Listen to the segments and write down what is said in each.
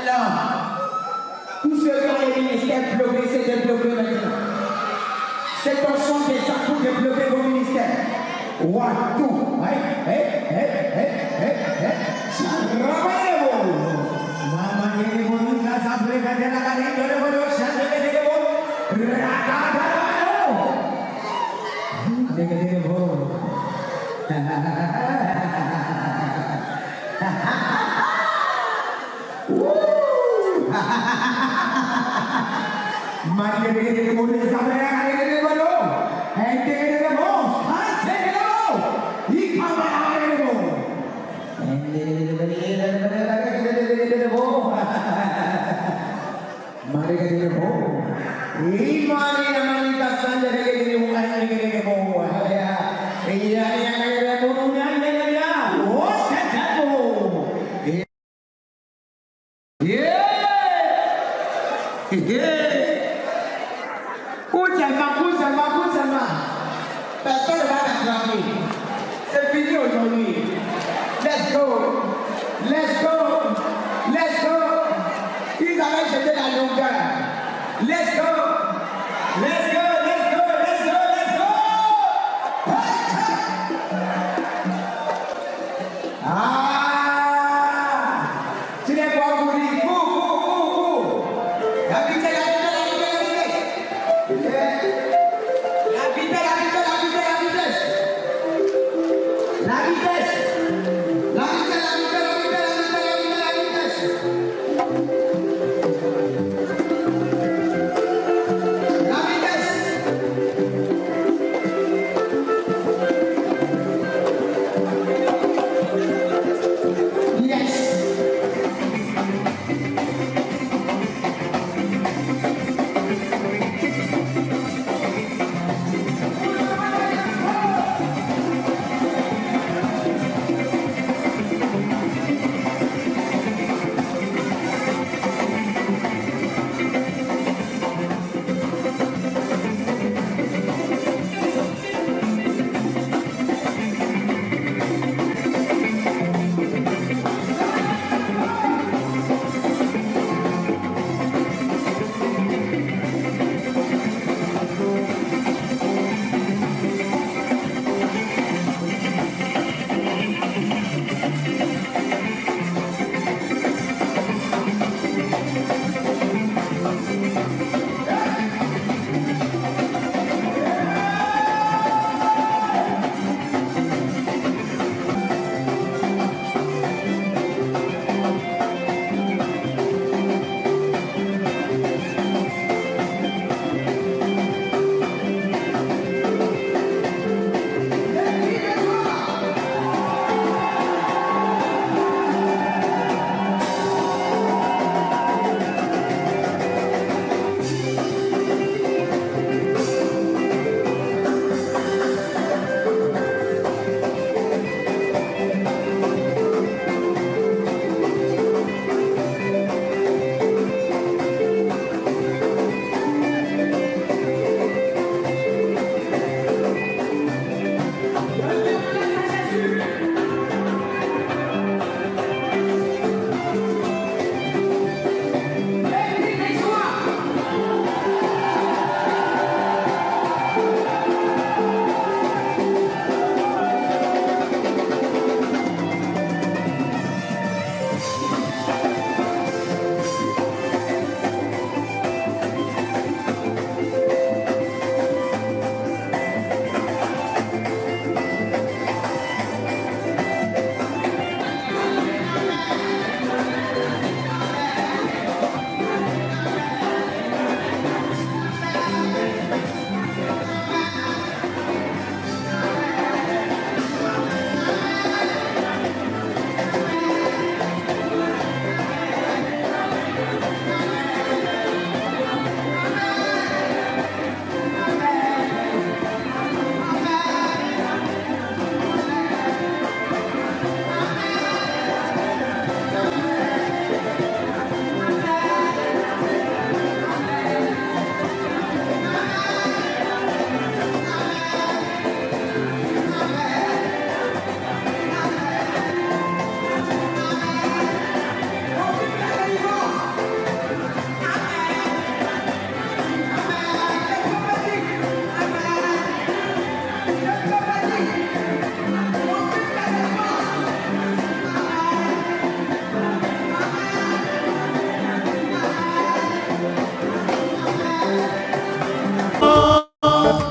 Tous ceux qui ont les ministères bloqués, c'est débloqué maintenant. C'est ton champ des sacs pour débloquer vos ministères. One, two, hey. Mama, ini pun nggak sampai ke dalam kali itu, baru sampai ke dalam. Personne ne va l'attraper. C'est fini aujourd'hui. Let's go. Ils avaient jeté la longueur. Let's go. Tu n'es pas au bout. La vitesse.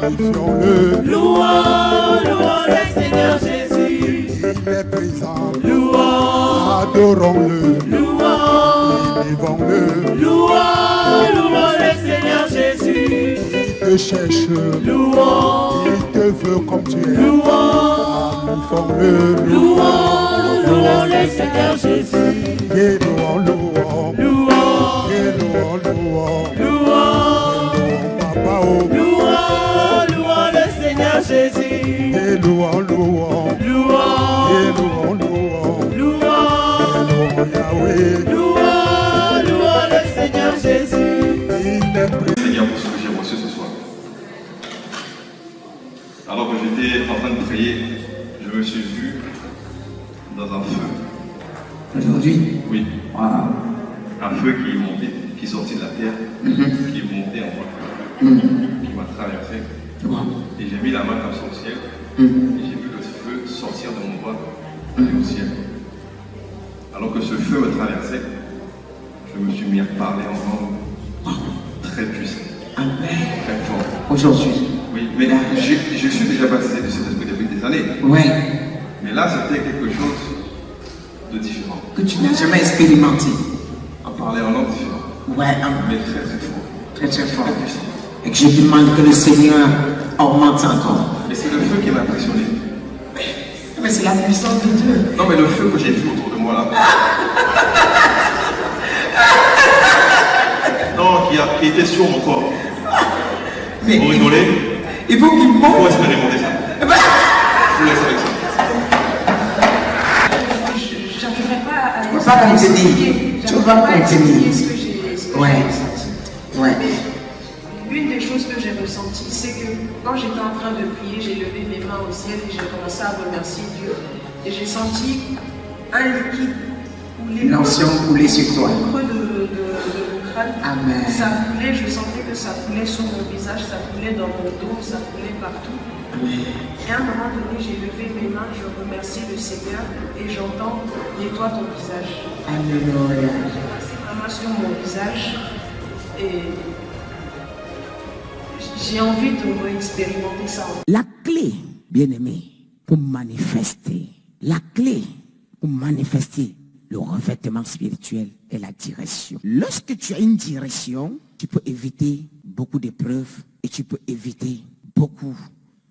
Magnifions-le. Louons, louons le Seigneur Jésus. Il est présent. Louons, Adorons-le. louons, Élevons-le. louons, louons le Seigneur Jésus. Il te cherche. Louons, Il te veut comme tu es. louons, Magnifions-le. louons, louons le Seigneur Jésus. Et louons, louons. Louons, Et louons, louons. louons, Louons, Papa, oh. louons, louons le Seigneur Jésus. Et louons, louons. Et Louons, louons, louons. louons, Louons Yahweh. louons, louons le Seigneur Jésus. Il est présent. Seigneur, pour ce que j'ai reçu ce soir. Alors que j'étais en train de prier, je me suis vu dans un feu. Aujourd'hui, Oui, wow. un feu qui est monté, qui est sorti de la terre, qui est monté en moi, qui m'a traversé. Wow. Et j'ai mis la main comme ça au ciel, et j'ai vu le feu sortir de mon doigt, aller au ciel. Alors que ce feu me traversait, je me suis mis à parler en langue très puissante, Amen. très fort. Aujourd'hui. Oui, mais je suis déjà baptisé du Saint-Esprit depuis des années. Ouais. Mais là, c'était quelque chose de différent. Que tu n'as jamais expérimenté. On parlait en langue différente, Ouais, mais très très fort, très très fort. très puissant. Et que je demande que le Seigneur augmente encore. Mais c'est le feu qui m'a impressionné. Mais c'est la puissance de Dieu. Non, mais le feu que j'ai vu autour de moi là. Non, qui était sur mon corps. Mais Vous rigolez? il faut qu'il Pourquoi monte. est-ce que j'ai monté ça? Je vous laisse avec ça. J'arriverai pas à On va pas continuer. Tu vas continuer. ce que j'ai Ouais. ressenti. Ouais. Mais une des choses que j'ai ressenties, c'est que quand j'étais en train de prier, j'ai levé mes mains au ciel et j'ai commencé à remercier Dieu. Et j'ai senti un liquide couler. L'onction couler sur toi. Au creux de mon crâne. Amen. Ça coulait, je sentais que ça coulait sur mon visage, ça coulait dans mon dos, ça coulait partout. Et à un moment donné, j'ai levé mes mains, je remercie le Seigneur et j'entends « Nettoie ton visage ». Alléluia. C'est vraiment sur mon visage et j'ai envie de réexpérimenter ça. La clé, bien-aimé, pour manifester, la clé pour manifester le revêtement spirituel est la direction. Lorsque tu as une direction, tu peux éviter beaucoup d'épreuves et tu peux éviter beaucoup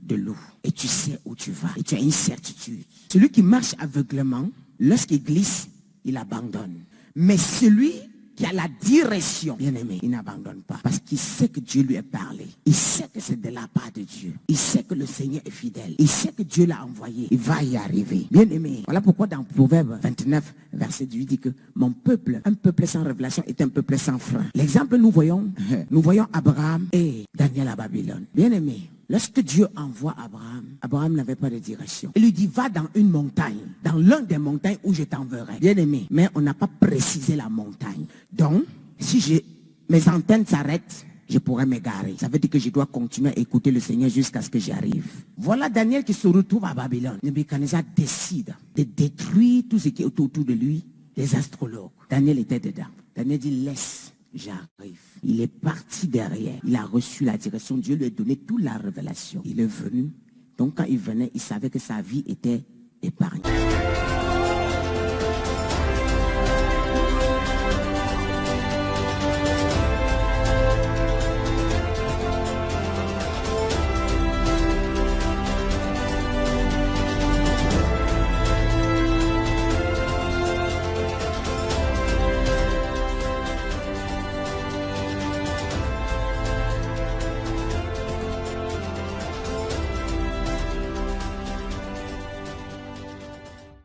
de loup. Et tu sais où tu vas. Et tu as une certitude. Celui qui marche aveuglement, lorsqu'il glisse, il abandonne. Mais celui qui a la direction, bien aimé, il n'abandonne pas. Parce qu'il sait que Dieu lui a parlé. Il sait que c'est de la part de Dieu. Il sait que le Seigneur est fidèle. Il sait que Dieu l'a envoyé. Il va y arriver. Bien aimé. Voilà pourquoi dans Proverbe 29, verset 18, dit que mon peuple, un peuple sans révélation est un peuple sans frein. L'exemple nous voyons Abraham et Daniel à Babylone. Bien aimé. Lorsque Dieu envoie Abraham, Abraham n'avait pas de direction. Il lui dit, va dans une montagne, dans l'un des montagnes où je t'enverrai. Bien aimé, mais on n'a pas précisé la montagne. Donc, si mes antennes s'arrêtent, je pourrais m'égarer. Ça veut dire que je dois continuer à écouter le Seigneur jusqu'à ce que j'arrive. Voilà Daniel qui se retrouve à Babylone. Nebuchadnezzar décide de détruire tout ce qui est autour de lui, les astrologues. Daniel était dedans. Daniel dit, laisse. J'arrive. Il est parti derrière. Il a reçu la direction. Dieu lui a donné toute la révélation. Il est venu. Donc quand il venait, il savait que sa vie était épargnée.